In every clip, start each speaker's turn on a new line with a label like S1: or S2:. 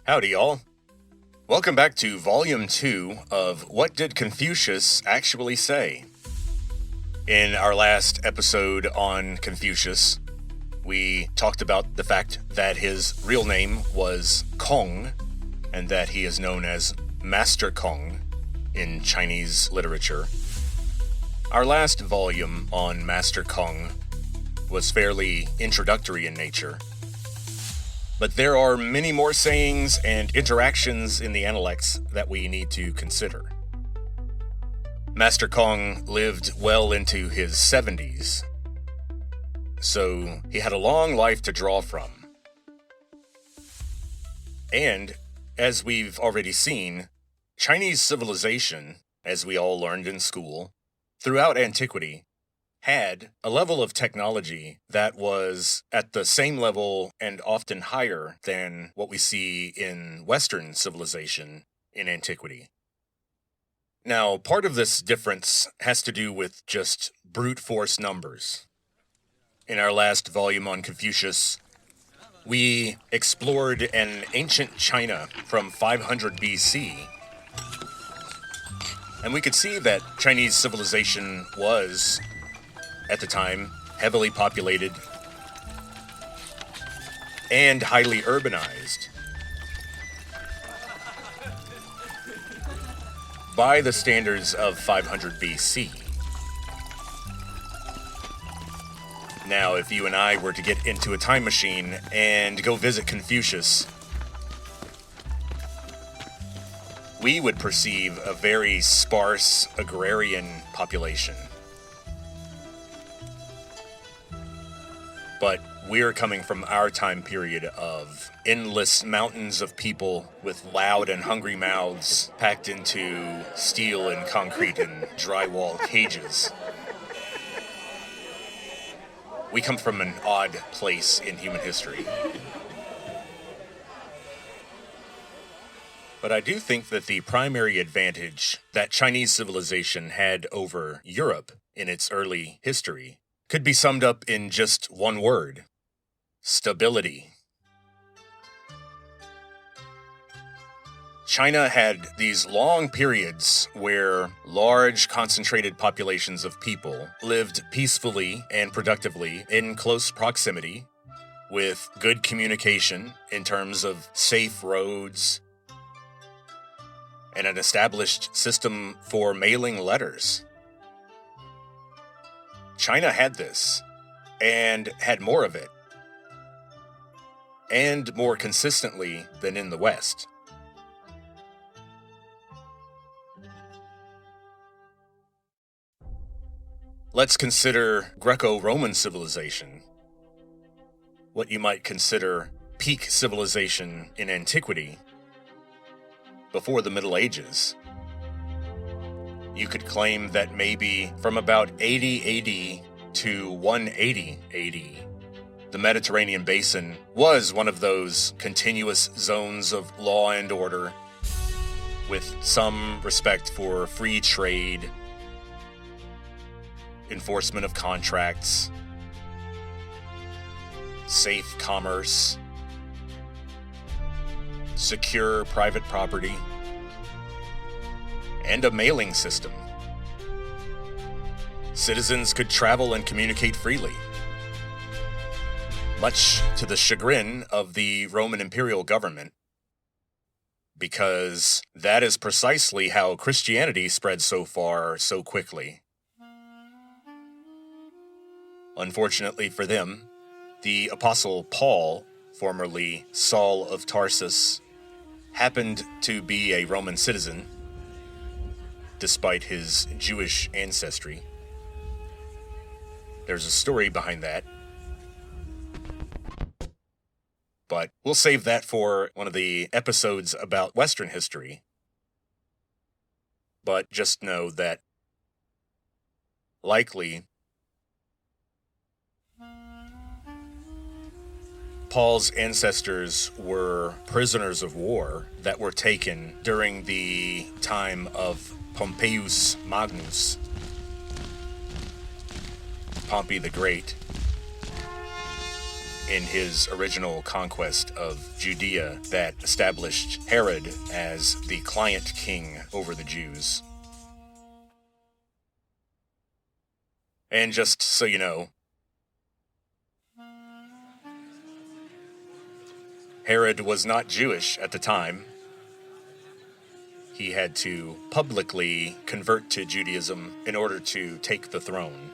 S1: Howdy, y'all. Welcome back to Volume 2 of What Did Confucius Actually Say? In our last episode on Confucius, we talked about the fact that his real name was Kong, and that he is known as Master Kong in Chinese literature. Our last volume on Master Kong was fairly introductory in nature, but there are many more sayings and interactions in the Analects that we need to consider. Master Kong lived well into his 70s, so he had a long life to draw from. And, as we've already seen, Chinese civilization, as we all learned in school, throughout antiquity, had a level of technology that was at the same level and often higher than what we see in Western civilization in antiquity. Now, part of this difference has to do with just brute force numbers. In our last volume on Confucius, we explored an ancient China from 500 BC, and we could see that Chinese civilization was, at the time, heavily populated and highly urbanized. By the standards of 500 BC. Now, if you and I were to get into a time machine and go visit Confucius, we would perceive a very sparse agrarian population. But we're coming from our time period of endless mountains of people with loud and hungry mouths packed into steel and concrete and drywall cages. We come from an odd place in human history. But I do think that the primary advantage that Chinese civilization had over Europe in its early history could be summed up in just one word: stability. China had these long periods where large concentrated populations of people lived peacefully and productively in close proximity, with good communication in terms of safe roads, and an established system for mailing letters. China had this, and had more of it, and more consistently than in the West. Let's consider Greco-Roman civilization, what you might consider peak civilization in antiquity, before the Middle Ages. You could claim that maybe from about 80 AD to 180 AD, the Mediterranean basin was one of those continuous zones of law and order, with some respect for free trade, enforcement of contracts, safe commerce, secure private property, and a mailing system. Citizens could travel and communicate freely, much to the chagrin of the Roman imperial government, because that is precisely how Christianity spread so far so quickly. Unfortunately for them, the Apostle Paul, formerly Saul of Tarsus, happened to be a Roman citizen, despite his Jewish ancestry. There's a story behind that, but we'll save that for one of the episodes about Western history. But just know that likely Paul's ancestors were prisoners of war that were taken during the time of Pompeius Magnus, Pompey the Great, in his original conquest of Judea that established Herod as the client king over the Jews. And just so you know, Herod was not Jewish at the time. He had to publicly convert to Judaism in order to take the throne.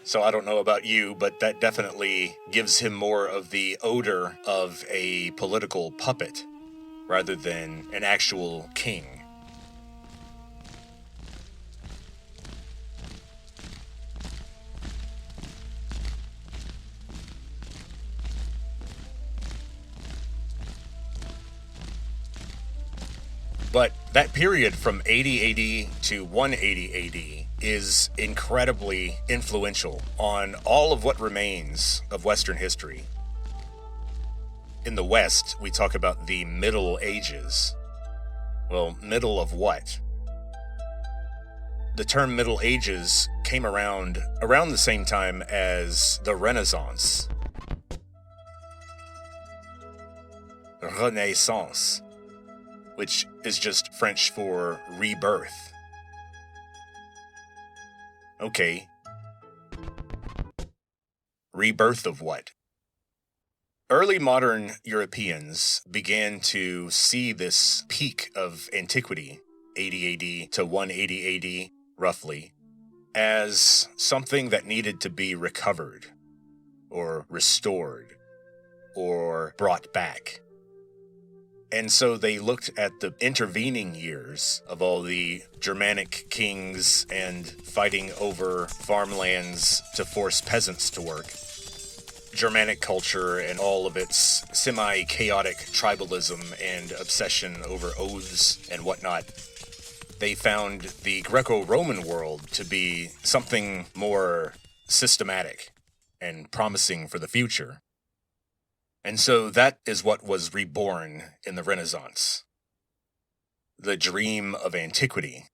S1: So I don't know about you, but that definitely gives him more of the odor of a political puppet rather than an actual king. But that period from 80 AD to 180 AD is incredibly influential on all of what remains of Western history. In the West, we talk about the Middle Ages. Well, middle of what? The term Middle Ages came around the same time as the Renaissance. Renaissance, which is just French for rebirth. Okay. Rebirth of what? Early modern Europeans began to see this peak of antiquity, 80 AD to 180 AD, roughly, as something that needed to be recovered, or restored, or brought back. And so they looked at the intervening years of all the Germanic kings and fighting over farmlands to force peasants to work. Germanic culture and all of its semi-chaotic tribalism and obsession over oaths and whatnot. They found the Greco-Roman world to be something more systematic and promising for the future. And so that is what was reborn in the Renaissance. The dream of antiquity.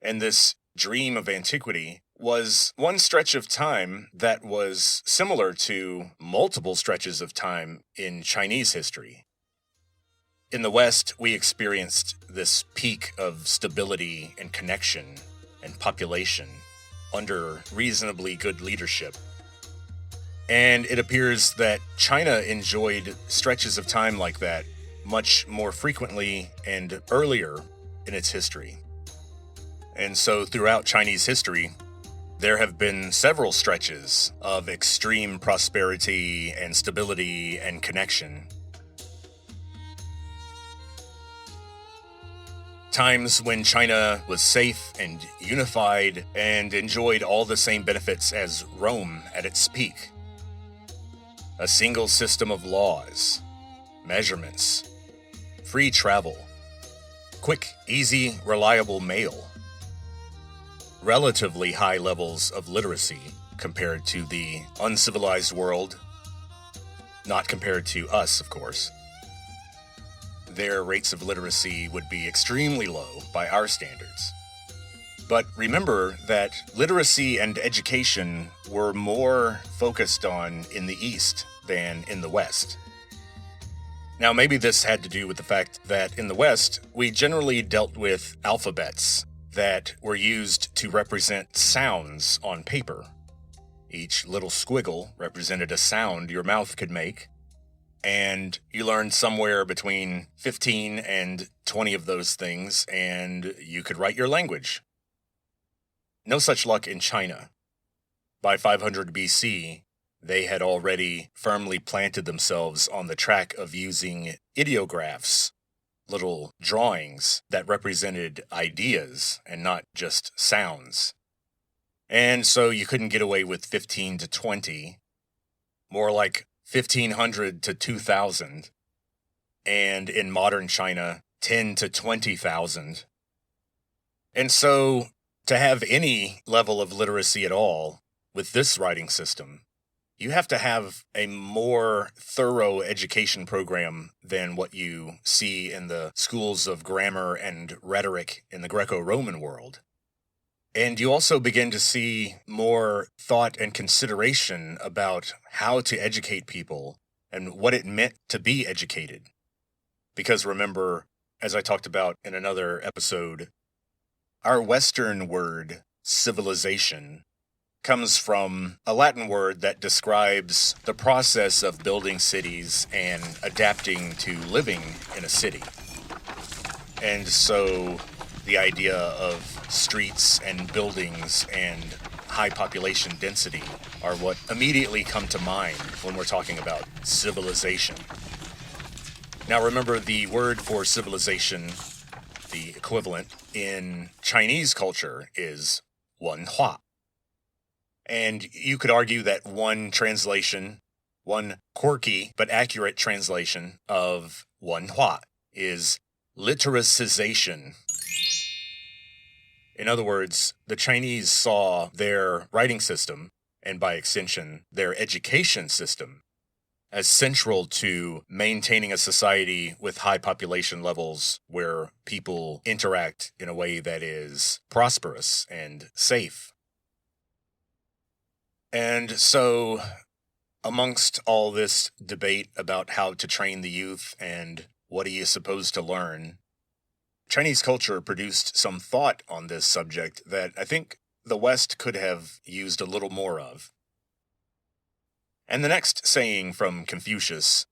S1: And this dream of antiquity was one stretch of time that was similar to multiple stretches of time in Chinese history. In the West, we experienced this peak of stability and connection and population under reasonably good leadership. And it appears that China enjoyed stretches of time like that much more frequently and earlier in its history. And so throughout Chinese history, there have been several stretches of extreme prosperity and stability and connection. Times when China was safe and unified and enjoyed all the same benefits as Rome at its peak. A single system of laws, measurements, free travel, quick, easy, reliable mail, relatively high levels of literacy compared to the uncivilized world, not compared to us, of course. Their rates of literacy would be extremely low by our standards. But remember that literacy and education were more focused on in the East than in the West. Now, maybe this had to do with the fact that in the West, we generally dealt with alphabets that were used to represent sounds on paper. Each little squiggle represented a sound your mouth could make, and you learned somewhere between 15 and 20 of those things, and you could write your language. No such luck in China. By 500 BC, they had already firmly planted themselves on the track of using ideographs, little drawings that represented ideas and not just sounds. And so you couldn't get away with 15 to 20, more like 1,500 to 2,000, and in modern China, 10 to 20,000. And so to have any level of literacy at all with this writing system, you have to have a more thorough education program than what you see in the schools of grammar and rhetoric in the Greco-Roman world. And you also begin to see more thought and consideration about how to educate people and what it meant to be educated. Because remember, as I talked about in another episode, our Western word, civilization, comes from a Latin word that describes the process of building cities and adapting to living in a city. And so the idea of streets and buildings and high population density are what immediately come to mind when we're talking about civilization. Now remember, the word for civilization, the equivalent in Chinese culture, is 文化. And you could argue that one translation, one quirky but accurate translation of 文化 is litericization. In other words, the Chinese saw their writing system, and by extension, their education system, as central to maintaining a society with high population levels where people interact in a way that is prosperous and safe. And so, amongst all this debate about how to train the youth and what are you supposed to learn, Chinese culture produced some thought on this subject that I think the West could have used a little more of. And the next saying from Confucius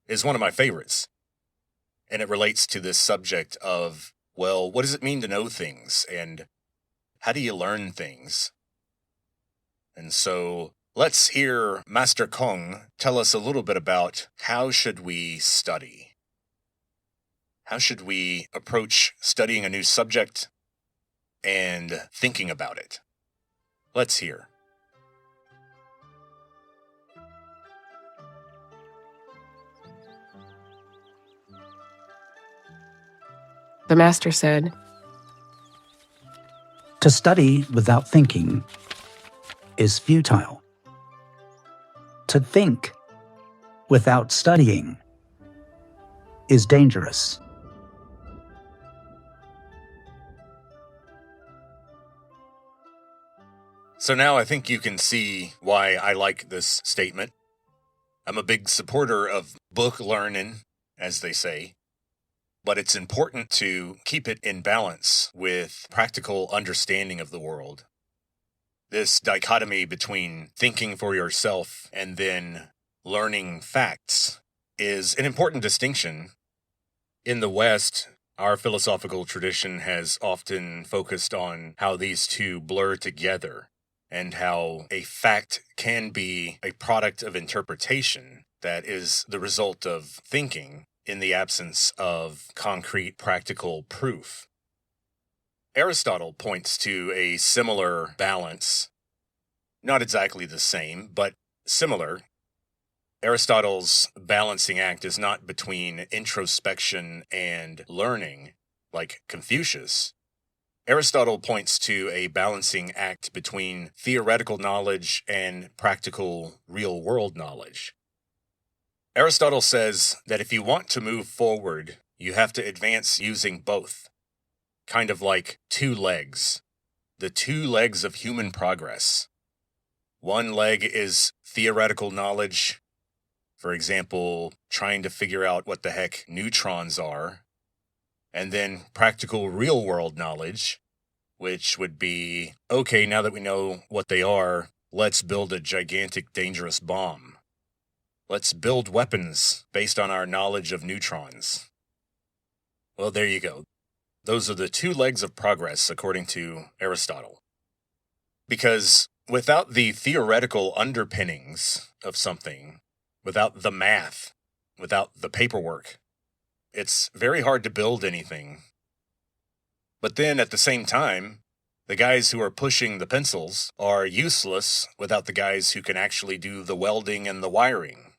S1: is one of my favorites, and it relates to this subject of, well, what does it mean to know things, and how do you learn things? And so let's hear Master Kong tell us a little bit about how should we study. How should we approach studying a new subject and thinking about it? Let's hear.
S2: The master said,
S3: "To study without thinking is futile. To think without studying is dangerous."
S1: So now I think you can see why I like this statement. I'm a big supporter of book learning, as they say, but it's important to keep it in balance with practical understanding of the world. This dichotomy between thinking for yourself and then learning facts is an important distinction. In the West, our philosophical tradition has often focused on how these two blur together, and how a fact can be a product of interpretation that is the result of thinking in the absence of concrete practical proof. Aristotle points to a similar balance, not exactly the same, but similar. Aristotle's balancing act is not between introspection and learning, like Confucius. Aristotle points to a balancing act between theoretical knowledge and practical real-world knowledge. Aristotle says that if you want to move forward, you have to advance using both, kind of like two legs, the two legs of human progress. One leg is theoretical knowledge, for example, trying to figure out what the heck neutrons are, and then practical real-world knowledge, which would be, okay, now that we know what they are, let's build a gigantic, dangerous bomb. Let's build weapons based on our knowledge of neutrons. Well, there you go. Those are the two legs of progress, according to Aristotle. Because without the theoretical underpinnings of something, without the math, without the paperwork, it's very hard to build anything. But then at the same time, the guys who are pushing the pencils are useless without the guys who can actually do the welding and the wiring.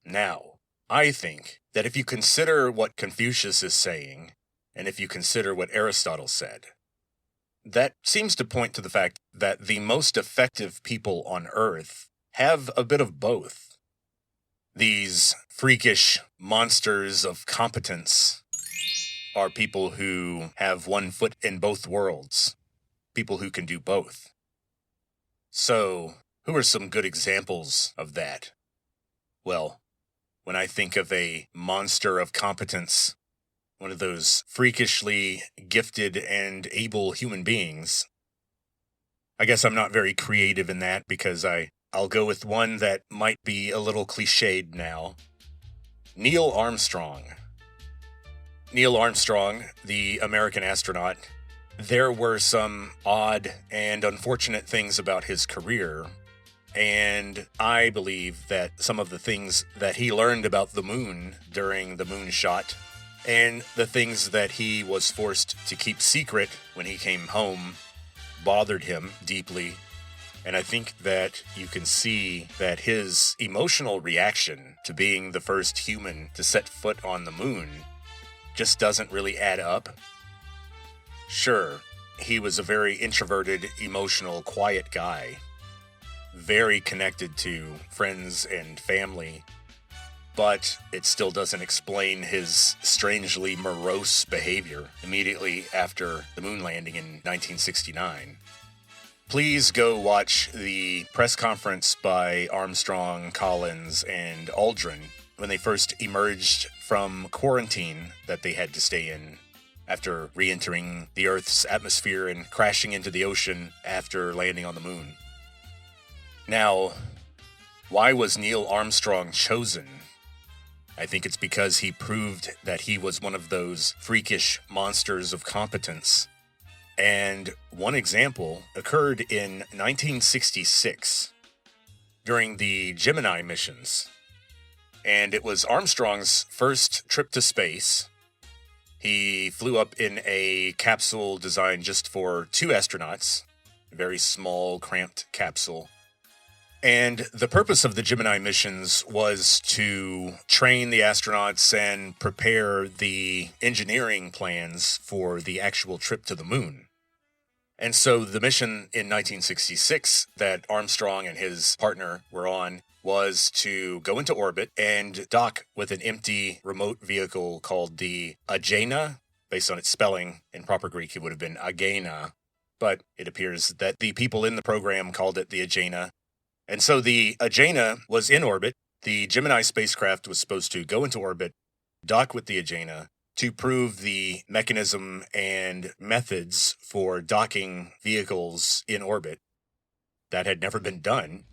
S1: Now, I think that if you consider what Confucius is saying, and if you consider what Aristotle said, that seems to point to the fact that the most effective people on Earth have a bit of both. These freakish monsters of competence are people who have one foot in both worlds. people who can do both. So, who are some good examples of that? Well, when I think of a monster of competence, one of those freakishly gifted and able human beings, I guess I'm not very creative in that because I'll go with one that might be a little cliched now. Neil Armstrong. Neil Armstrong, the American astronaut, there were some odd and unfortunate things about his career, and I believe that some of the things that he learned about the moon during the moonshot and the things that he was forced to keep secret when he came home bothered him deeply. And I think that you can see that his emotional reaction to being the first human to set foot on the moon just doesn't really add up. Sure, he was a very introverted, emotional, quiet guy, very connected to friends and family, but it still doesn't explain his strangely morose behavior immediately after the moon landing in 1969. Please go watch the press conference by Armstrong, Collins, and Aldrin when they first emerged from quarantine that they had to stay in after re-entering the Earth's atmosphere and crashing into the ocean after landing on the moon. Now, why was Neil Armstrong chosen? I think it's because he proved that he was one of those freakish monsters of competence. And one example occurred in 1966 during the Gemini missions. And it was Armstrong's first trip to space. He flew up in a capsule designed just for 2 astronauts, a very small, cramped capsule. And the purpose of the Gemini missions was to train the astronauts and prepare the engineering plans for the actual trip to the moon. And so the mission in 1966 that Armstrong and his partner were on was to go into orbit and dock with an empty remote vehicle called the Agena. Based on its spelling, in proper Greek it would have been Agena, but it appears that the people in the program called it the Agena. And so the Agena was in orbit. The Gemini spacecraft was supposed to go into orbit, dock with the Agena, to prove the mechanism and methods for docking vehicles in orbit. That had never been done.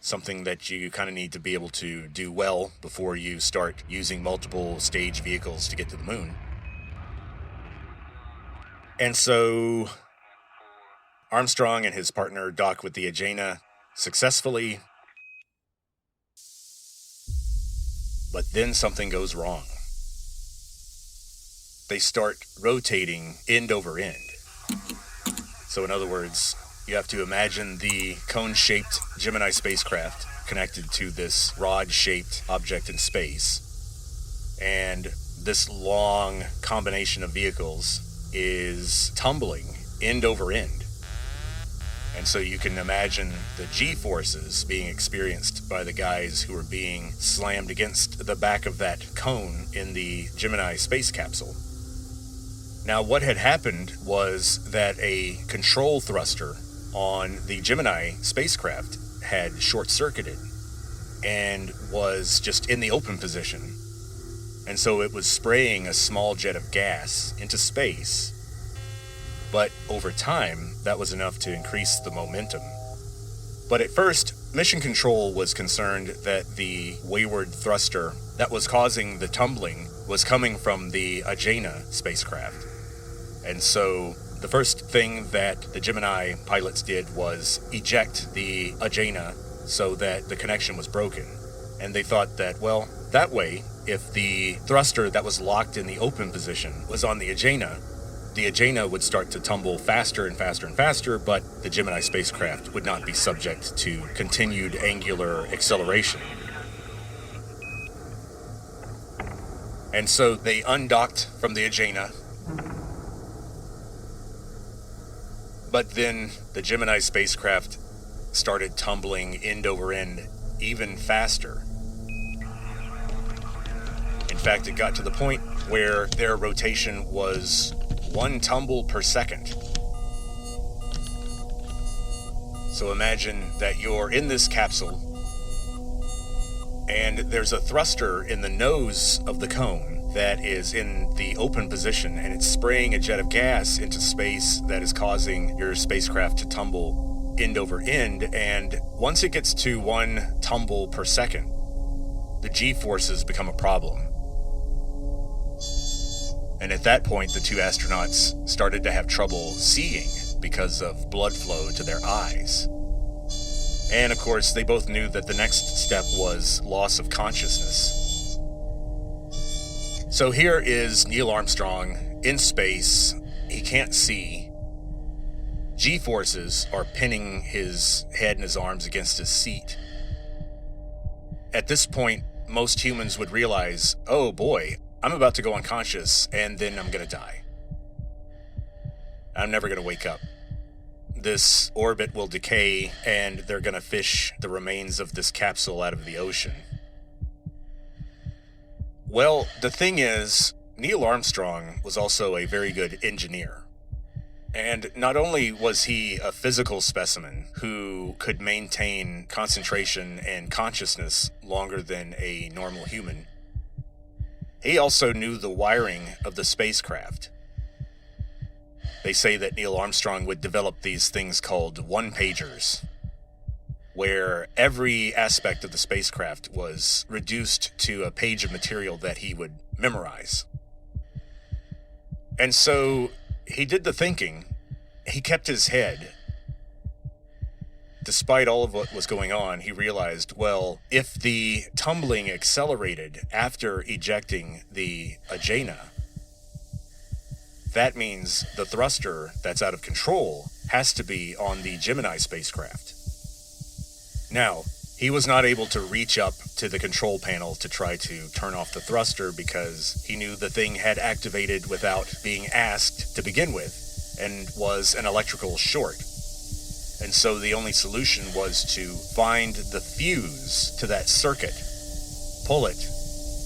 S1: Something that you kind of need to be able to do well before you start using multiple stage vehicles to get to the moon. And so Armstrong and his partner dock with the Agena successfully, but then something goes wrong. They start rotating end over end. So in other words, you have to imagine the cone-shaped Gemini spacecraft connected to this rod-shaped object in space. And this long combination of vehicles is tumbling end over end. And so you can imagine the G-forces being experienced by the guys who are being slammed against the back of that cone in the Gemini space capsule. Now, what had happened was that a control thruster on the Gemini spacecraft had short-circuited and was just in the open position. And so it was spraying a small jet of gas into space. But over time, that was enough to increase the momentum. But at first, Mission Control was concerned that the wayward thruster that was causing the tumbling was coming from the Agena spacecraft. And so the first thing that the Gemini pilots did was eject the Agena so that the connection was broken. And they thought that, well, that way, if the thruster that was locked in the open position was on the Agena would start to tumble faster and faster and faster, but the Gemini spacecraft would not be subject to continued angular acceleration. And so they undocked from the Agena. But then the Gemini spacecraft started tumbling end over end even faster. In fact, it got to the point where their rotation was 1 tumble per second. So imagine that you're in this capsule, and there's a thruster in the nose of the cone that is in the open position, and it's spraying a jet of gas into space that is causing your spacecraft to tumble end over end. And once it gets to 1 tumble per second, the G-forces become a problem. And at that point, the 2 astronauts started to have trouble seeing because of blood flow to their eyes. And of course, they both knew that the next step was loss of consciousness. So here is Neil Armstrong in space. He can't see. G-forces are pinning his head and his arms against his seat. At this point, most humans would realize, oh boy, I'm about to go unconscious and then I'm going to die. I'm never going to wake up. This orbit will decay, and they're going to fish the remains of this capsule out of the ocean. Well, the thing is, Neil Armstrong was also a very good engineer. And not only was he a physical specimen who could maintain concentration and consciousness longer than a normal human, he also knew the wiring of the spacecraft. They say that Neil Armstrong would develop these things called one-pagers, where every aspect of the spacecraft was reduced to a page of material that he would memorize. And so he did the thinking. He kept his head. Despite all of what was going on, he realized, well, if the tumbling accelerated after ejecting the Agena, that means the thruster that's out of control has to be on the Gemini spacecraft. Now, he was not able to reach up to the control panel to try to turn off the thruster because he knew the thing had activated without being asked to begin with and was an electrical short. And so the only solution was to find the fuse to that circuit, pull it,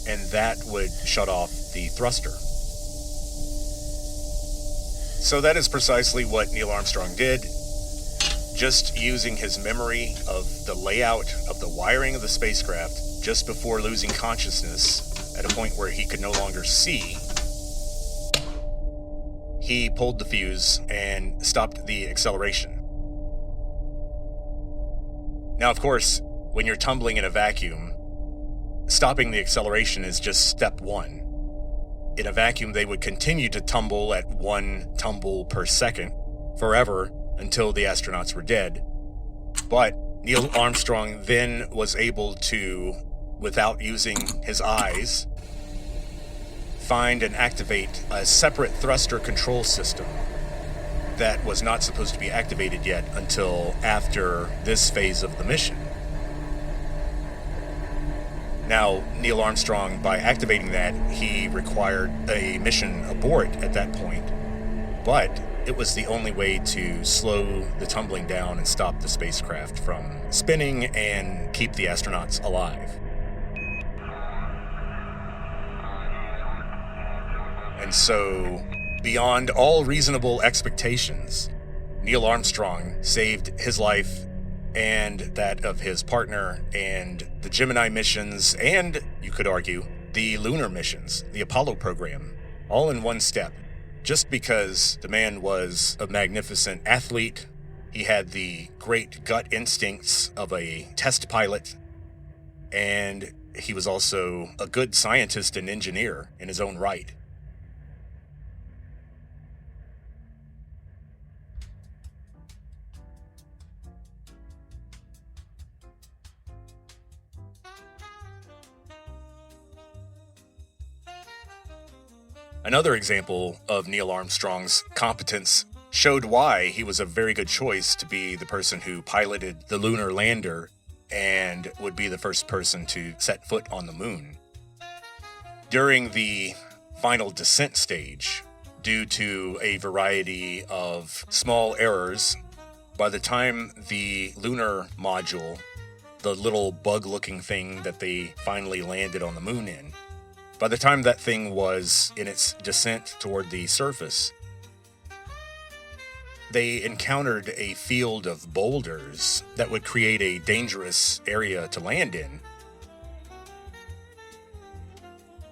S1: and that would shut off the thruster. So that is precisely what Neil Armstrong did, just using his memory of the layout of the wiring of the spacecraft just before losing consciousness at a point where he could no longer see. He pulled the fuse and stopped the acceleration. Now, of course, when you're tumbling in a vacuum, stopping the acceleration is just step 1. In a vacuum, they would continue to tumble at 1 tumble per second forever until the astronauts were dead. But Neil Armstrong then was able to, without using his eyes, find and activate a separate thruster control system that was not supposed to be activated yet until after this phase of the mission. Now, Neil Armstrong, by activating that, he required a mission abort at that point, but it was the only way to slow the tumbling down and stop the spacecraft from spinning and keep the astronauts alive. And so, beyond all reasonable expectations, Neil Armstrong saved his life and that of his partner, and the Gemini missions, and, you could argue, the lunar missions, the Apollo program, all in one step. Just because the man was a magnificent athlete, he had the great gut instincts of a test pilot, and he was also a good scientist and engineer in his own right. Another example of Neil Armstrong's competence showed why he was a very good choice to be the person who piloted the lunar lander and would be the first person to set foot on the moon. During the final descent stage, due to a variety of small errors, by the time the lunar module, the little bug-looking thing that they finally landed on the moon in, by the time that thing was in its descent toward the surface, they encountered a field of boulders that would create a dangerous area to land in.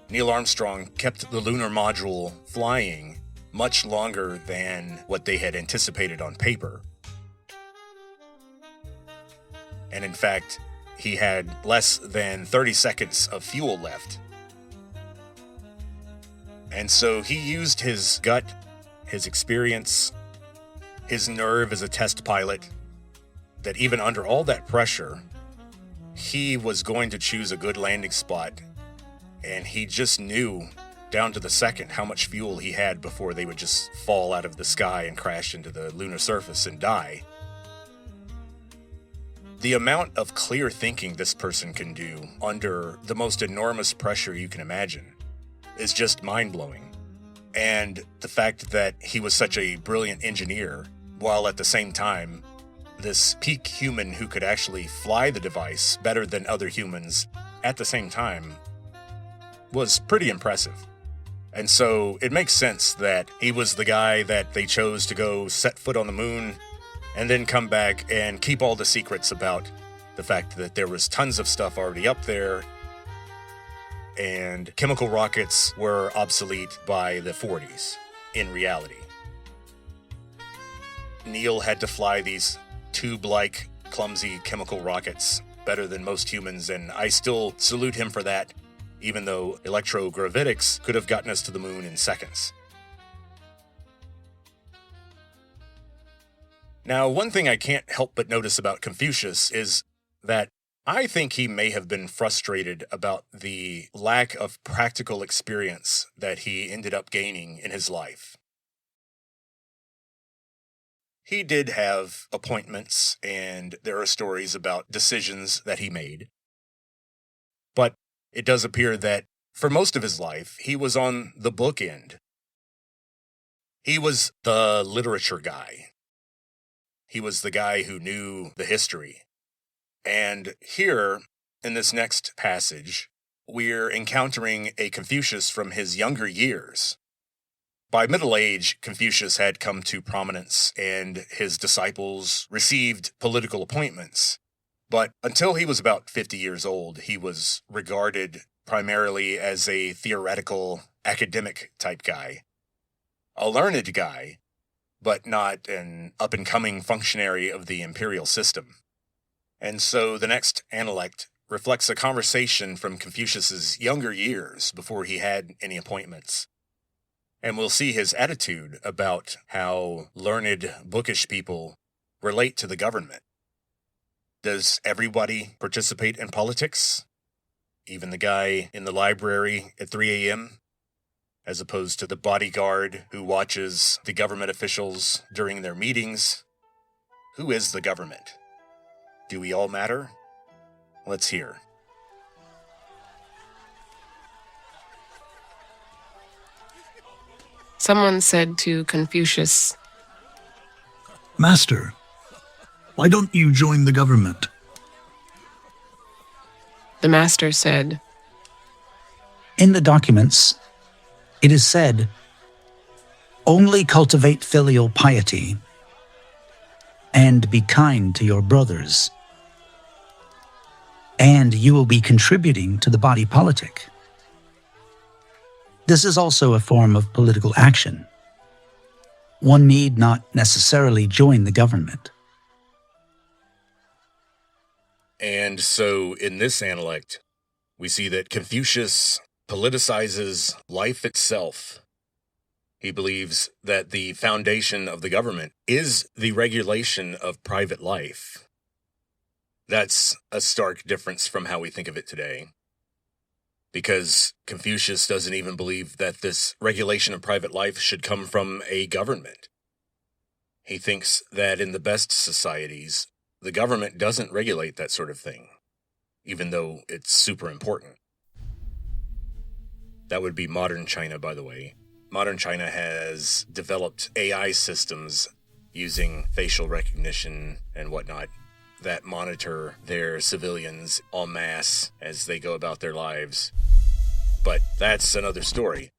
S1: Neil Armstrong kept the lunar module flying much longer than what they had anticipated on paper. And in fact, he had less than 30 seconds of fuel left. And so he used his gut, his experience, his nerve as a test pilot, that even under all that pressure, he was going to choose a good landing spot. And he just knew down to the second how much fuel he had before they would just fall out of the sky and crash into the lunar surface and die. The amount of clear thinking this person can do under the most enormous pressure you can imagine is just mind-blowing. And the fact that he was such a brilliant engineer, while at the same time, this peak human who could actually fly the device better than other humans at the same time, was pretty impressive. And so it makes sense that he was the guy that they chose to go set foot on the moon and then come back and keep all the secrets about the fact that there was tons of stuff already up there and chemical rockets were obsolete by the 40s in reality. Neil had to fly these tube-like, clumsy chemical rockets better than most humans, and I still salute him for that, even though electrogravitics could have gotten us to the moon in seconds. Now, one thing I can't help but notice about Confucius is that I think he may have been frustrated about the lack of practical experience that he ended up gaining in his life. He did have appointments, and there are stories about decisions that he made. But it does appear that for most of his life, he was on the book end. He was the literature guy. He was the guy who knew the history. And here, in this next passage, we're encountering a Confucius from his younger years. By middle age, Confucius had come to prominence, and his disciples received political appointments. But until he was about 50 years old, he was regarded primarily as a theoretical, academic type guy. A learned guy, but not an up-and-coming functionary of the imperial system. And so the next analect reflects a conversation from Confucius's younger years before he had any appointments. And we'll see his attitude about how learned, bookish people relate to the government. Does everybody participate in politics? Even the guy in the library at 3 a.m.? As opposed to the bodyguard who watches the government officials during their meetings? Who is the government? Do we all matter? Let's hear.
S2: Someone said to Confucius,
S4: "Master, why don't you join the government?"
S2: The master said,
S3: In the documents, it is said, only cultivate filial piety and be kind to your brothers, and you will be contributing to the body politic. This is also a form of political action. One need not necessarily join the government.
S1: And so in this analect, we see that Confucius politicizes life itself. He believes that the foundation of the government is the regulation of private life. That's a stark difference from how we think of it today. Because Confucius doesn't even believe that this regulation of private life should come from a government. He thinks that in the best societies, the government doesn't regulate that sort of thing, even though it's super important. That would be modern China, by the way. Modern China has developed AI systems using facial recognition and whatnot that monitor their civilians en masse as they go about their lives. But that's another story.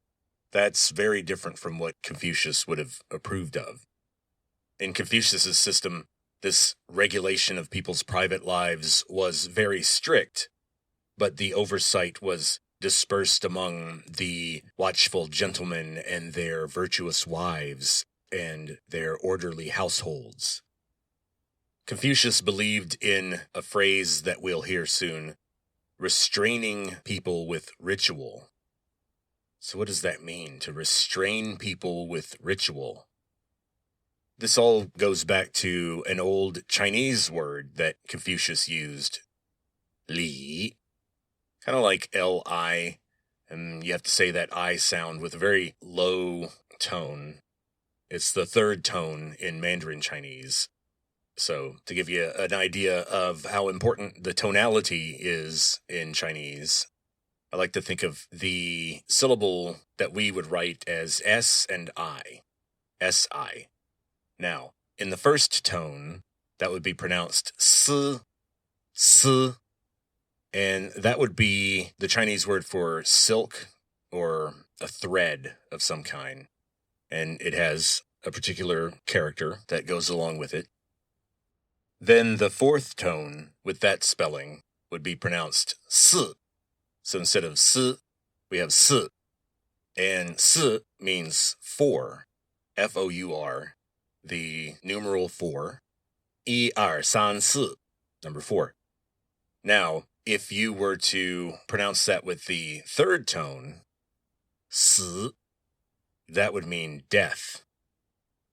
S1: That's very different from what Confucius would have approved of. In Confucius's system, this regulation of people's private lives was very strict, but the oversight was dispersed among the watchful gentlemen and their virtuous wives and their orderly households. Confucius believed in a phrase that we'll hear soon, restraining people with ritual. So what does that mean, to restrain people with ritual? This all goes back to an old Chinese word that Confucius used, li, kind of like L-I, and you have to say that I sound with a very low tone. It's the third tone in Mandarin Chinese. So to give you an idea of how important the tonality is in Chinese, I like to think of the syllable that we would write as S and I, S-I. Now, in the first tone, that would be pronounced S, S, and that would be the Chinese word for silk or a thread of some kind. And it has a particular character that goes along with it. Then the fourth tone with that spelling would be pronounced S. So instead of S, we have S. And S means four, F-O-U-R, the numeral 4, 1, 2, 3, 4, number 4. Now, if you were to pronounce that with the third tone, 死, that would mean death.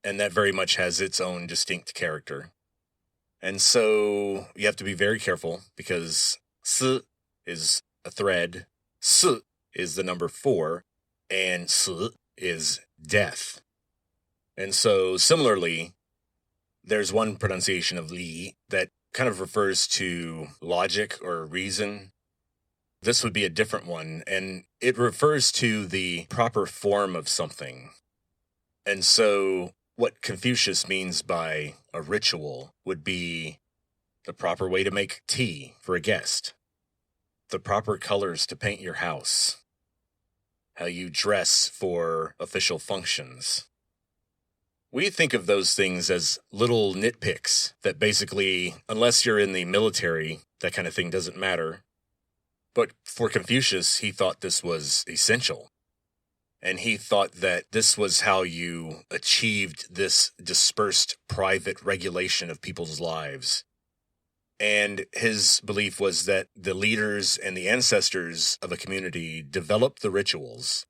S1: And that very much has its own distinct character. And so you have to be very careful because 死 is a thread, 死 is the number 4, and 死 is death. And so similarly, there's one pronunciation of li that kind of refers to logic or reason. This would be a different one, and it refers to the proper form of something. And so what Confucius means by a ritual would be the proper way to make tea for a guest, the proper colors to paint your house, how you dress for official functions. We think of those things as little nitpicks that basically, unless you're in the military, that kind of thing doesn't matter. But for Confucius, he thought this was essential. And he thought that this was how you achieved this dispersed private regulation of people's lives. And his belief was that the leaders and the ancestors of a community developed the rituals,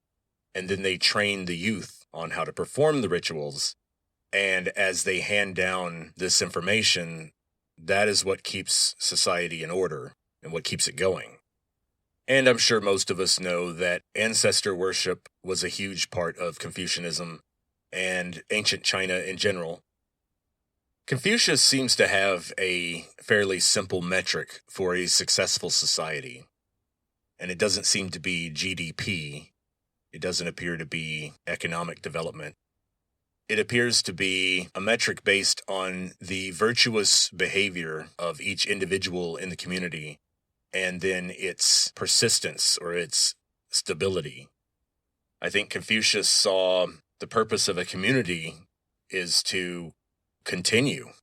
S1: and then they trained the youth on how to perform the rituals. And as they hand down this information, that is what keeps society in order and what keeps it going. And I'm sure most of us know that ancestor worship was a huge part of Confucianism and ancient China in general. Confucius seems to have a fairly simple metric for a successful society, and it doesn't seem to be GDP. It doesn't appear to be economic development. It appears to be a metric based on the virtuous behavior of each individual in the community, and then its persistence or its stability. I think Confucius saw the purpose of a community is to continue,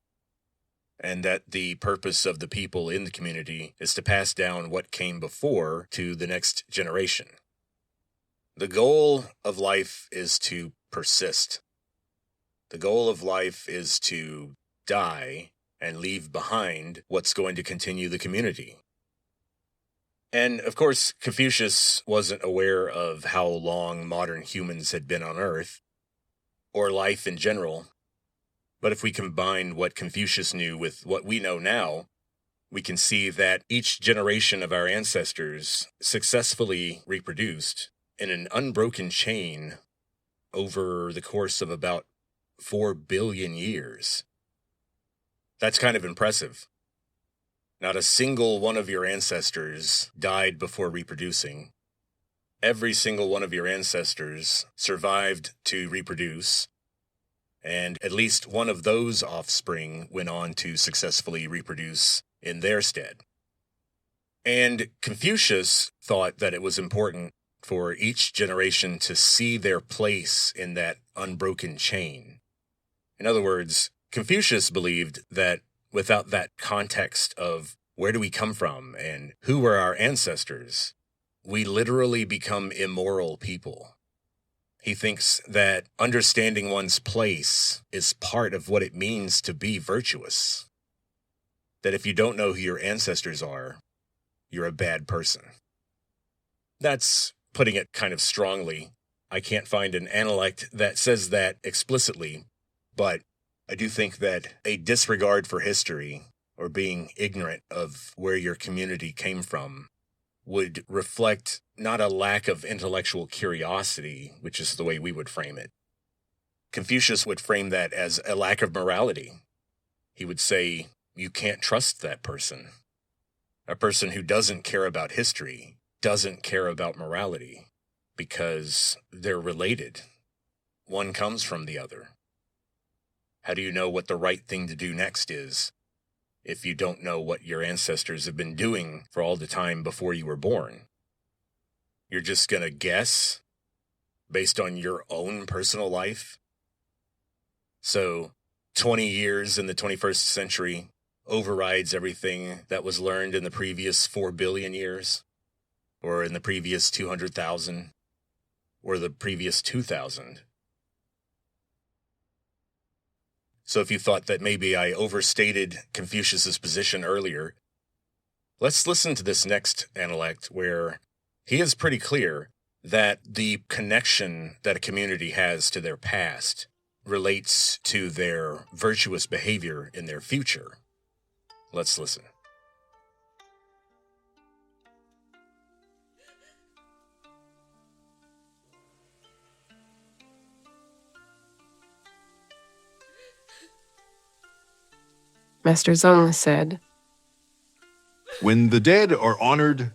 S1: and that the purpose of the people in the community is to pass down what came before to the next generation. The goal of life is to persist. The goal of life is to die and leave behind what's going to continue the community. And, of course, Confucius wasn't aware of how long modern humans had been on Earth, or life in general. But if we combine what Confucius knew with what we know now, we can see that each generation of our ancestors successfully reproduced in an unbroken chain over the course of about 4 billion years. That's kind of impressive. Not a single one of your ancestors died before reproducing. Every single one of your ancestors survived to reproduce, and at least one of those offspring went on to successfully reproduce in their stead. And Confucius thought that it was important for each generation to see their place in that unbroken chain. In other words, Confucius believed that without that context of where do we come from and who were our ancestors, we literally become immoral people. He thinks that understanding one's place is part of what it means to be virtuous. That if you don't know who your ancestors are, you're a bad person. That's putting it kind of strongly. I can't find an analect that says that explicitly, but I do think that a disregard for history or being ignorant of where your community came from would reflect not a lack of intellectual curiosity, which is the way we would frame it. Confucius would frame that as a lack of morality. He would say, you can't trust that person. A person who doesn't care about history doesn't care about morality because they're related. One comes from the other. How do you know what the right thing to do next is if you don't know what your ancestors have been doing for all the time before you were born? You're just going to guess based on your own personal life? So 20 years in the 21st century overrides everything that was learned in the previous 4 billion years, or in the previous 200,000, or the previous 2,000. So if you thought that maybe I overstated Confucius's position earlier, let's listen to this next analect where he is pretty clear that the connection that a community has to their past relates to their virtuous behavior in their future. Let's listen.
S2: Master Zeng said,
S5: When the dead are honored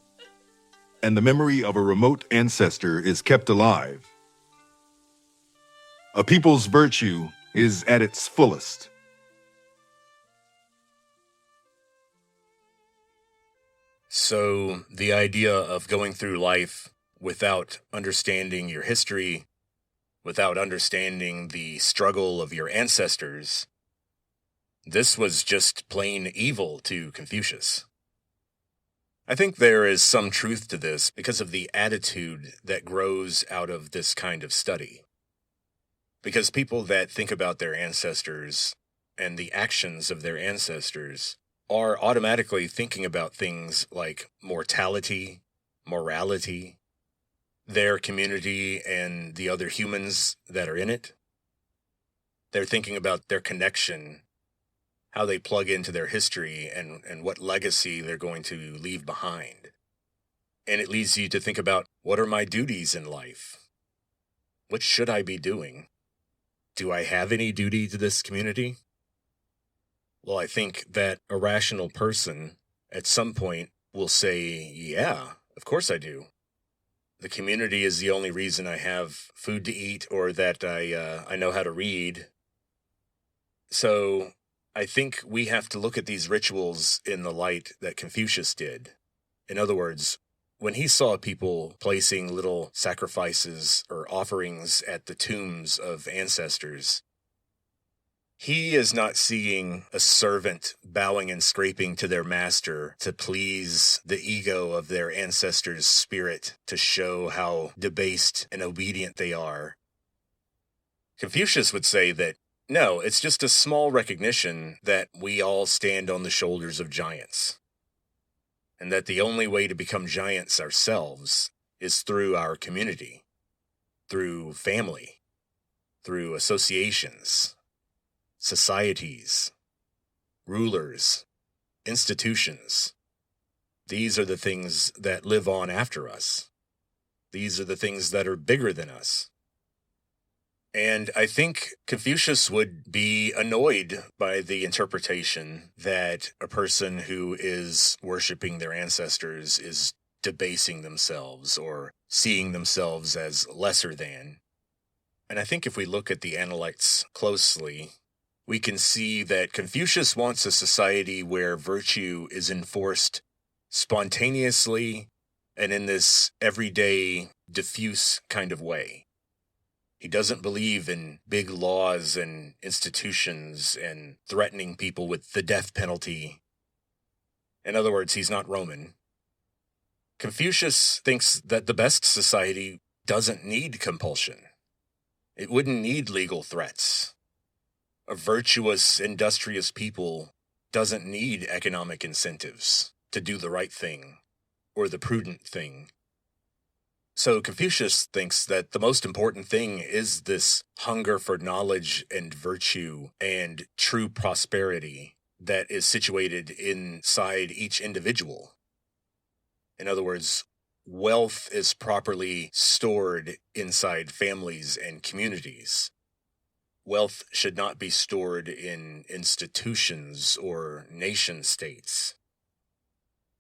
S5: and the memory of a remote ancestor is kept alive, a people's virtue is at its fullest.
S1: So the idea of going through life without understanding your history, without understanding the struggle of your ancestors, this was just plain evil to Confucius. I think there is some truth to this because of the attitude that grows out of this kind of study. Because people that think about their ancestors and the actions of their ancestors are automatically thinking about things like mortality, morality, their community and the other humans that are in it. They're thinking about their connection, how they plug into their history, and what legacy they're going to leave behind. And it leads you to think about, what are my duties in life? What should I be doing? Do I have any duty to this community? Well, I think that a rational person at some point will say, yeah, of course I do. The community is the only reason I have food to eat or that I know how to read. So I think we have to look at these rituals in the light that Confucius did. In other words, when he saw people placing little sacrifices or offerings at the tombs of ancestors, he is not seeing a servant bowing and scraping to their master to please the ego of their ancestors' spirit, to show how debased and obedient they are. Confucius would say that, no, it's just a small recognition that we all stand on the shoulders of giants, and that the only way to become giants ourselves is through our community, through family, through associations, societies, rulers, institutions. These are the things that live on after us. These are the things that are bigger than us. And I think Confucius would be annoyed by the interpretation that a person who is worshiping their ancestors is debasing themselves or seeing themselves as lesser than. And I think if we look at the analects closely, we can see that Confucius wants a society where virtue is enforced spontaneously and in this everyday, diffuse kind of way. He doesn't believe in big laws and institutions and threatening people with the death penalty. In other words, he's not Roman. Confucius thinks that the best society doesn't need compulsion. It wouldn't need legal threats. A virtuous, industrious people doesn't need economic incentives to do the right thing or the prudent thing. So Confucius thinks that the most important thing is this hunger for knowledge and virtue and true prosperity that is situated inside each individual. In other words, wealth is properly stored inside families and communities. Wealth should not be stored in institutions or nation states.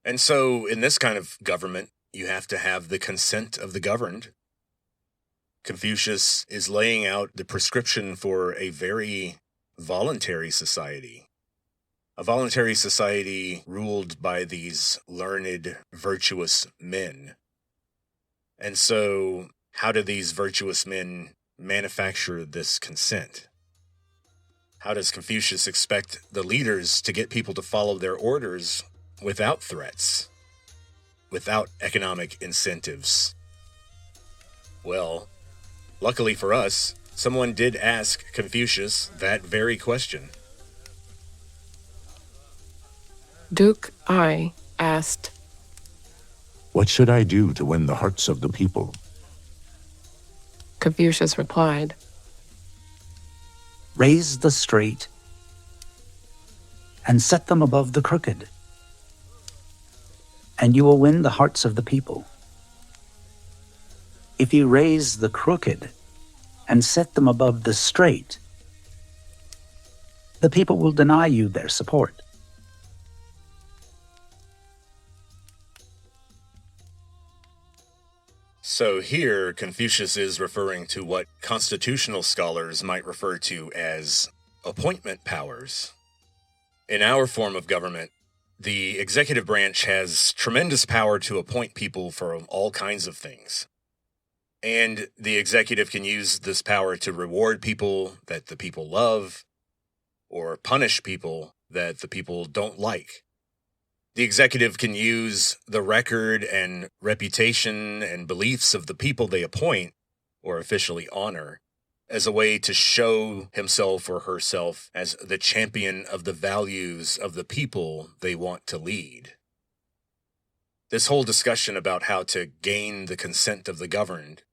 S1: And so, in this kind of government, you have to have the consent of the governed. Confucius is laying out the prescription for a very voluntary society. A voluntary society ruled by these learned, virtuous men. And so, how do these virtuous men manufacture this consent? How does Confucius expect the leaders to get people to follow their orders without threats, without economic incentives? Well, luckily for us, someone did ask Confucius that very question.
S2: Duke Ai asked,
S6: What should I do to win the hearts of the people?
S2: Confucius replied,
S3: Raise the straight and set them above the crooked, and you will win the hearts of the people. If you raise the crooked and set them above the straight, the people will deny you their support.
S1: So here, Confucius is referring to what constitutional scholars might refer to as appointment powers. In our form of government, the executive branch has tremendous power to appoint people for all kinds of things. And the executive can use this power to reward people that the people love, or punish people that the people don't like. The executive can use the record and reputation and beliefs of the people they appoint, or officially honor, as a way to show himself or herself as the champion of the values of the people they want to lead. This whole discussion about how to gain the consent of the governed,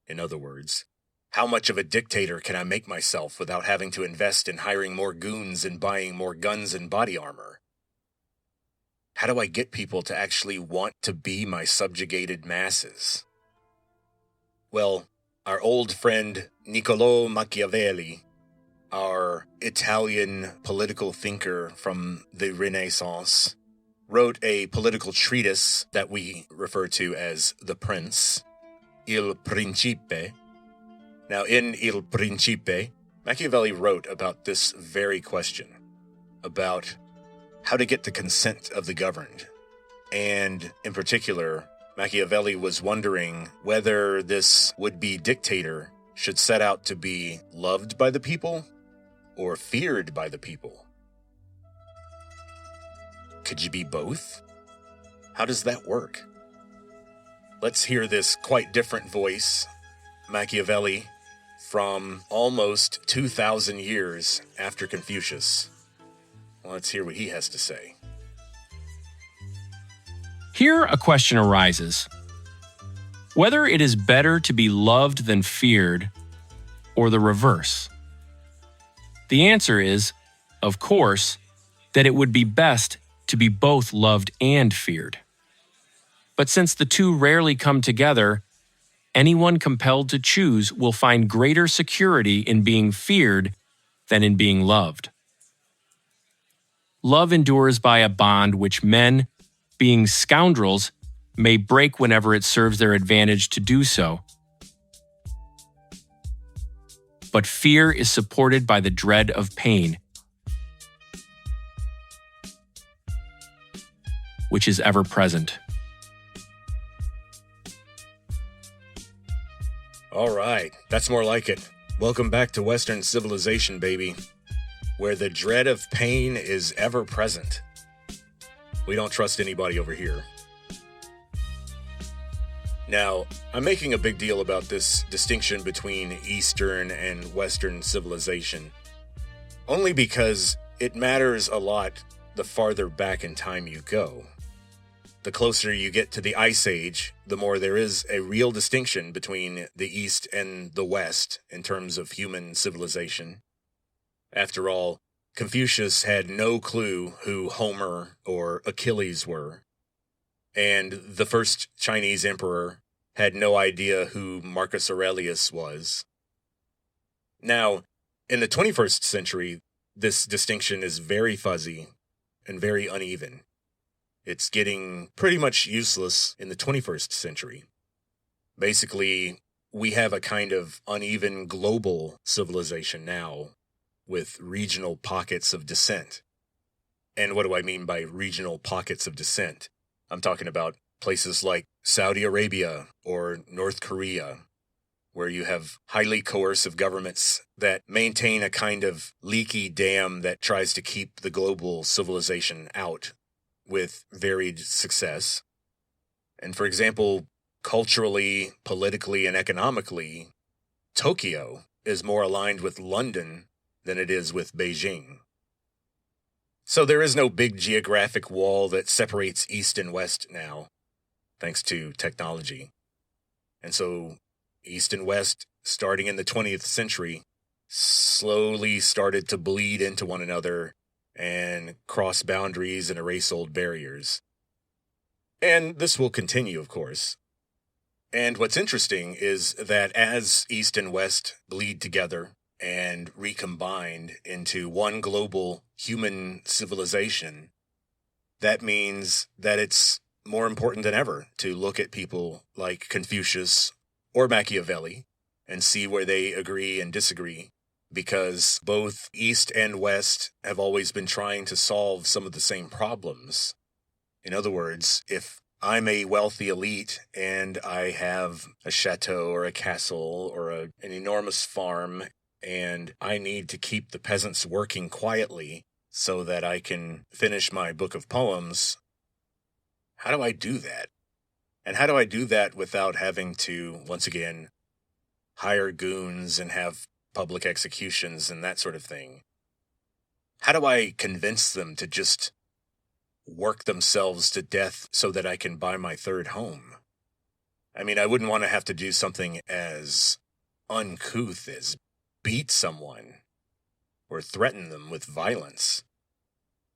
S1: in other words, how much of a dictator can I make myself without having to invest in hiring more goons and buying more guns and body armor? How do I get people to actually want to be my subjugated masses? Well, our old friend Niccolò Machiavelli, our Italian political thinker from the Renaissance, wrote a political treatise that we refer to as The Prince, Il Principe. Now, in Il Principe, Machiavelli wrote about this very question, about how to get the consent of the governed. And in particular, Machiavelli was wondering whether this would-be dictator should set out to be loved by the people or feared by the people. Could you be both? How does that work? Let's hear this quite different voice, Machiavelli, from almost 2,000 years after Confucius. Let's hear what he has to say.
S7: Here a question arises. Whether it is better to be loved than feared, or the reverse. The answer is, of course, that it would be best to be both loved and feared. But since the two rarely come together, anyone compelled to choose will find greater security in being feared than in being loved. Love endures by a bond which men, being scoundrels, may break whenever it serves their advantage to do so. But fear is supported by the dread of pain, which is ever present.
S1: All right, that's more like it. Welcome back to Western civilization, baby, where the dread of pain is ever present. We don't trust anybody over here. Now, I'm making a big deal about this distinction between Eastern and Western civilization, only because it matters a lot the farther back in time you go. The closer you get to the Ice Age, the more there is a real distinction between the East and the West in terms of human civilization. After all, Confucius had no clue who Homer or Achilles were, and the first Chinese emperor had no idea who Marcus Aurelius was. Now, in the 21st century, this distinction is very fuzzy and very uneven. It's getting pretty much useless in the 21st century. Basically, we have a kind of uneven global civilization now, with regional pockets of dissent. And what do I mean by regional pockets of dissent? I'm talking about places like Saudi Arabia or North Korea, where you have highly coercive governments that maintain a kind of leaky dam that tries to keep the global civilization out with varied success. And for example, culturally, politically, and economically, Tokyo is more aligned with London than it is with Beijing. So there is no big geographic wall that separates East and West now, thanks to technology. And so East and West, starting in the 20th century, slowly started to bleed into one another and cross boundaries and erase old barriers. And this will continue, of course. And what's interesting is that as East and West bleed together and recombined into one global human civilization, that means that it's more important than ever to look at people like Confucius or Machiavelli and see where they agree and disagree, because both East and West have always been trying to solve some of the same problems. In other words, if I'm a wealthy elite and I have a chateau or a castle or an enormous farm, and I need to keep the peasants working quietly so that I can finish my book of poems, how do I do that? And how do I do that without having to, once again, hire goons and have public executions and that sort of thing? How do I convince them to just work themselves to death so that I can buy my third home? I mean, I wouldn't want to have to do something as uncouth as beat someone or threaten them with violence.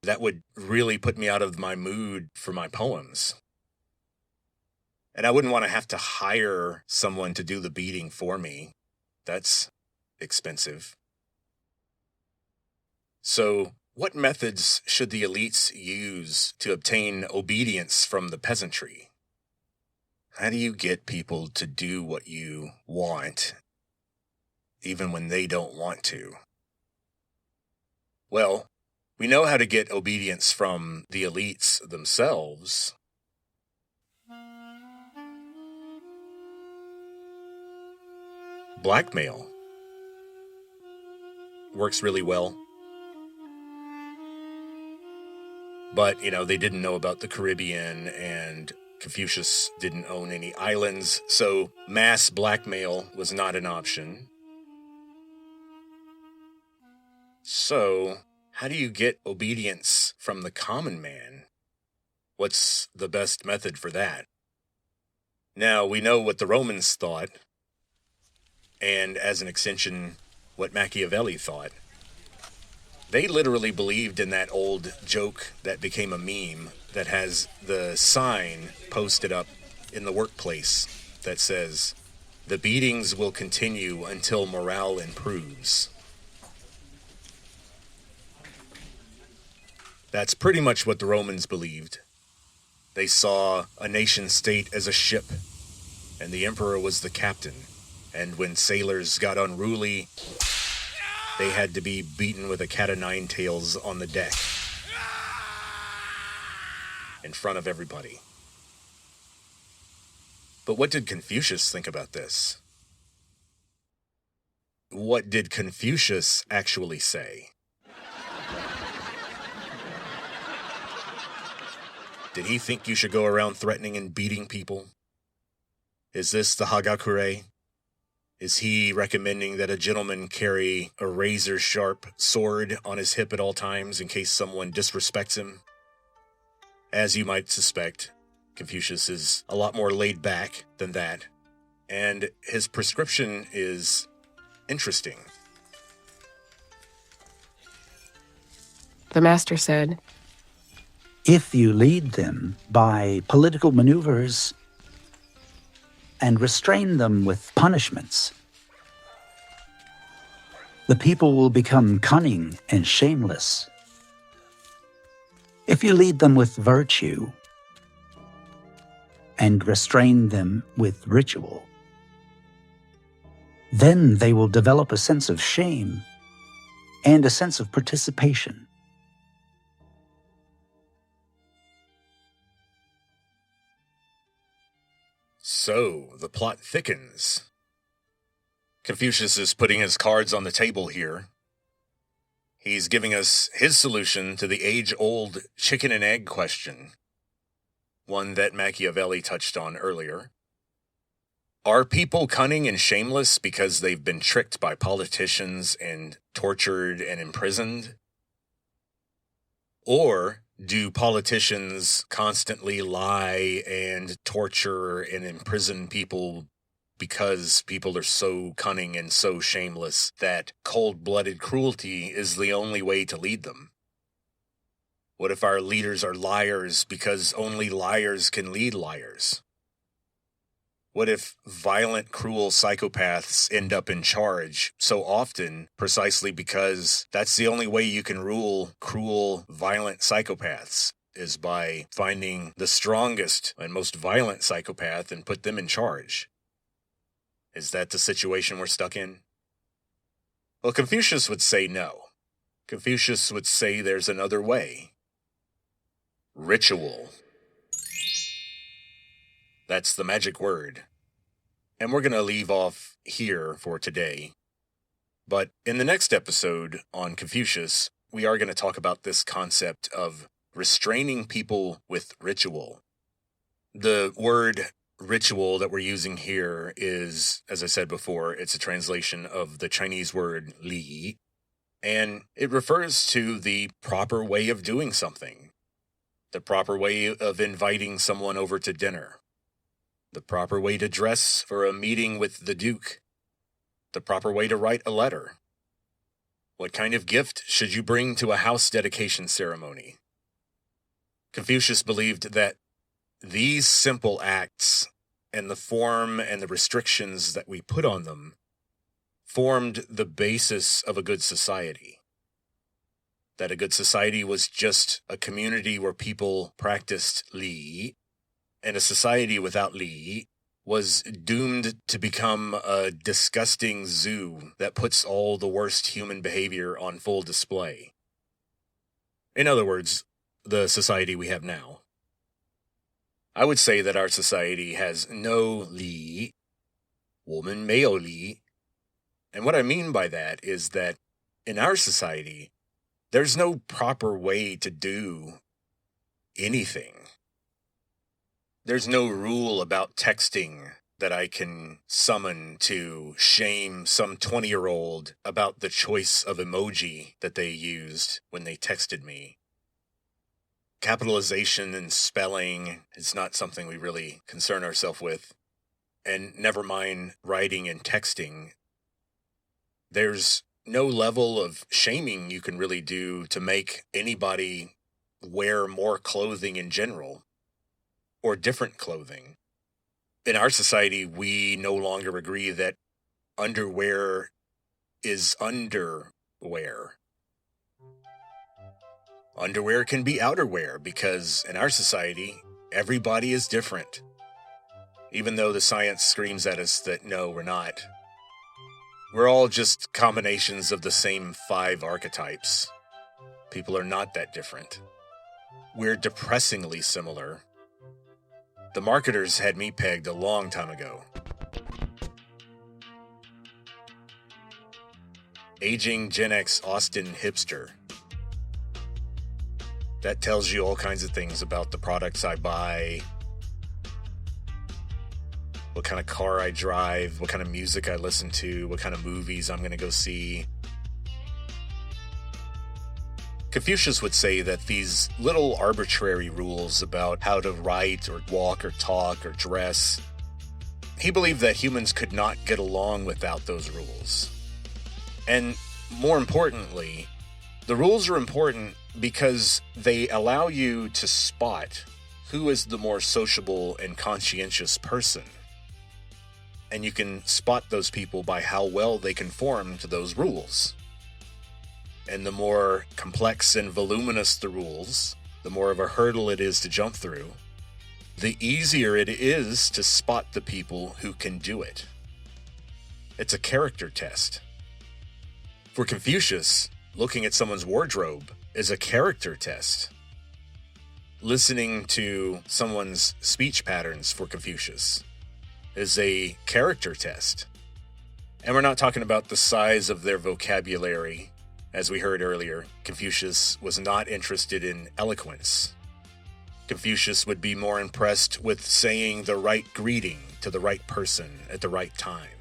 S1: That would really put me out of my mood for my poems. And I wouldn't want to have to hire someone to do the beating for me. That's expensive. So, what methods should the elites use to obtain obedience from the peasantry? How do you get people to do what you want, even when they don't want to? Well, we know how to get obedience from the elites themselves. Blackmail works really well. But, they didn't know about the Caribbean, and Confucius didn't own any islands, so mass blackmail was not an option. So, how do you get obedience from the common man? What's the best method for that? Now, we know what the Romans thought, and as an extension, what Machiavelli thought. They literally believed in that old joke that became a meme that has the sign posted up in the workplace that says, "The beatings will continue until morale improves." That's pretty much what the Romans believed. They saw a nation-state as a ship, and the emperor was the captain. And when sailors got unruly, they had to be beaten with a cat o' nine tails on the deck in front of everybody. But what did Confucius think about this? what did Confucius actually say? Did he think you should go around threatening and beating people? Is this the Hagakure? Is he recommending that a gentleman carry a razor-sharp sword on his hip at all times in case someone disrespects him? As you might suspect, Confucius is a lot more laid back than that, and his prescription is interesting.
S2: The master said,
S3: If you lead them by political maneuvers and restrain them with punishments, the people will become cunning and shameless. If you lead them with virtue and restrain them with ritual, then they will develop a sense of shame and a sense of participation.
S1: So, the plot thickens. Confucius is putting his cards on the table here. He's giving us his solution to the age-old chicken and egg question, one that Machiavelli touched on earlier. Are people cunning and shameless because they've been tricked by politicians and tortured and imprisoned? Or do politicians constantly lie and torture and imprison people because people are so cunning and so shameless that cold-blooded cruelty is the only way to lead them? What if our leaders are liars because only liars can lead liars? What if violent, cruel psychopaths end up in charge so often precisely because that's the only way you can rule cruel, violent psychopaths, is by finding the strongest and most violent psychopath and put them in charge? Is that the situation we're stuck in? Well, Confucius would say no. Confucius would say there's another way. Ritual. That's the magic word. And we're going to leave off here for today. But in the next episode on Confucius, we are going to talk about this concept of restraining people with ritual. The word ritual that we're using here is, as I said before, it's a translation of the Chinese word li, and it refers to the proper way of doing something, the proper way of inviting someone over to dinner, the proper way to dress for a meeting with the Duke, the proper way to write a letter. What kind of gift should you bring to a house dedication ceremony? Confucius believed that these simple acts and the form and the restrictions that we put on them formed the basis of a good society. That a good society was just a community where people practiced li, and a society without li was doomed to become a disgusting zoo that puts all the worst human behavior on full display. In other words, the society we have now. I would say that our society has no li, 我们没有li, and what I mean by that is that in our society, there's no proper way to do anything. There's no rule about texting that I can summon to shame some 20-year-old about the choice of emoji that they used when they texted me. Capitalization and spelling is not something we really concern ourselves with. And never mind writing and texting. There's no level of shaming you can really do to make anybody wear more clothing in general, or different clothing. In our society, we no longer agree that underwear is underwear. Underwear can be outerwear because in our society, everybody is different. Even though the science screams at us that no, we're not. We're all just combinations of the same 5 archetypes. People are not that different. We're depressingly similar. The marketers had me pegged a long time ago. Aging Gen X Austin hipster. That tells you all kinds of things about the products I buy, what kind of car I drive, what kind of music I listen to, what kind of movies I'm going to go see. Confucius would say that these little arbitrary rules about how to write or walk or talk or dress, he believed that humans could not get along without those rules. And more importantly, the rules are important because they allow you to spot who is the more sociable and conscientious person. And you can spot those people by how well they conform to those rules. And the more complex and voluminous the rules, the more of a hurdle it is to jump through, the easier it is to spot the people who can do it. It's a character test. For Confucius, looking at someone's wardrobe is a character test. Listening to someone's speech patterns for Confucius is a character test. And we're not talking about the size of their vocabulary. As we heard earlier, Confucius was not interested in eloquence. Confucius would be more impressed with saying the right greeting to the right person at the right time.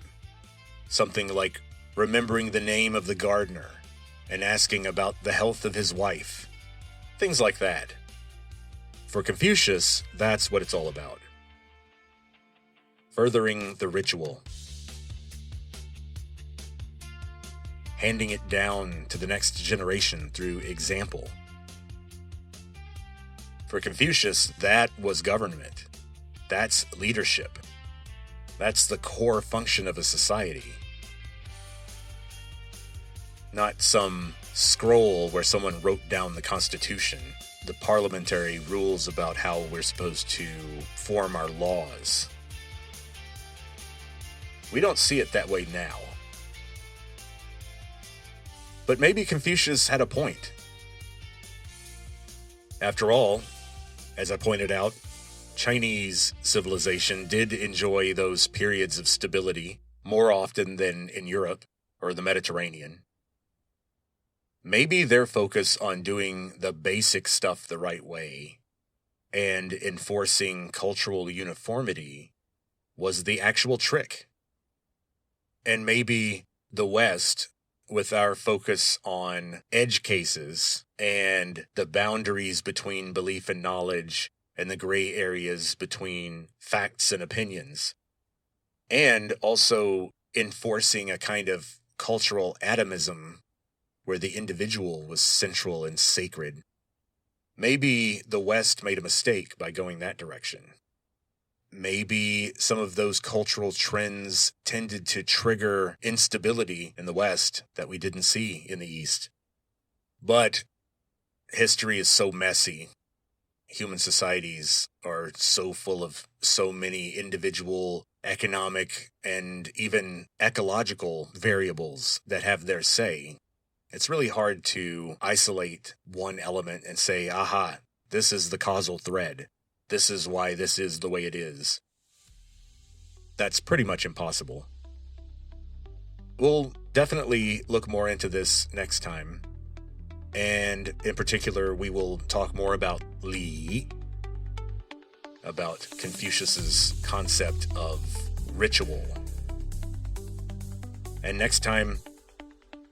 S1: Something like remembering the name of the gardener and asking about the health of his wife. Things like that. For Confucius, that's what it's all about. Furthering the ritual. Handing it down to the next generation through example. For Confucius, that was government. That's leadership. That's the core function of a society. Not some scroll where someone wrote down the Constitution, the parliamentary rules about how we're supposed to form our laws. We don't see it that way now. But maybe Confucius had a point. After all, as I pointed out, Chinese civilization did enjoy those periods of stability more often than in Europe or the Mediterranean. Maybe their focus on doing the basic stuff the right way and enforcing cultural uniformity was the actual trick. And maybe the West, with our focus on edge cases and the boundaries between belief and knowledge and the gray areas between facts and opinions, and also enforcing a kind of cultural atomism where the individual was central and sacred. Maybe the West made a mistake by going that direction. Maybe some of those cultural trends tended to trigger instability in the West that we didn't see in the East. But history is so messy. Human societies are so full of so many individual economic and even ecological variables that have their say. It's really hard to isolate one element and say, aha, this is the causal thread. This is why this is the way it is. That's pretty much impossible. We'll definitely look more into this next time. And in particular, we will talk more about Li, about Confucius's concept of ritual. And next time,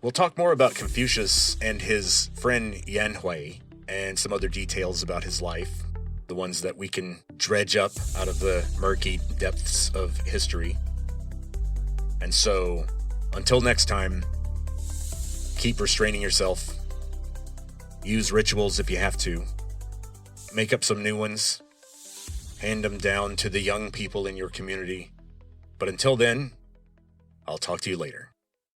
S1: we'll talk more about Confucius and his friend Yanhui and some other details about his life, the ones that we can dredge up out of the murky depths of history. And so, until next time, keep restraining yourself. Use rituals if you have to. Make up some new ones. Hand them down to the young people in your community. But until then, I'll talk to you later.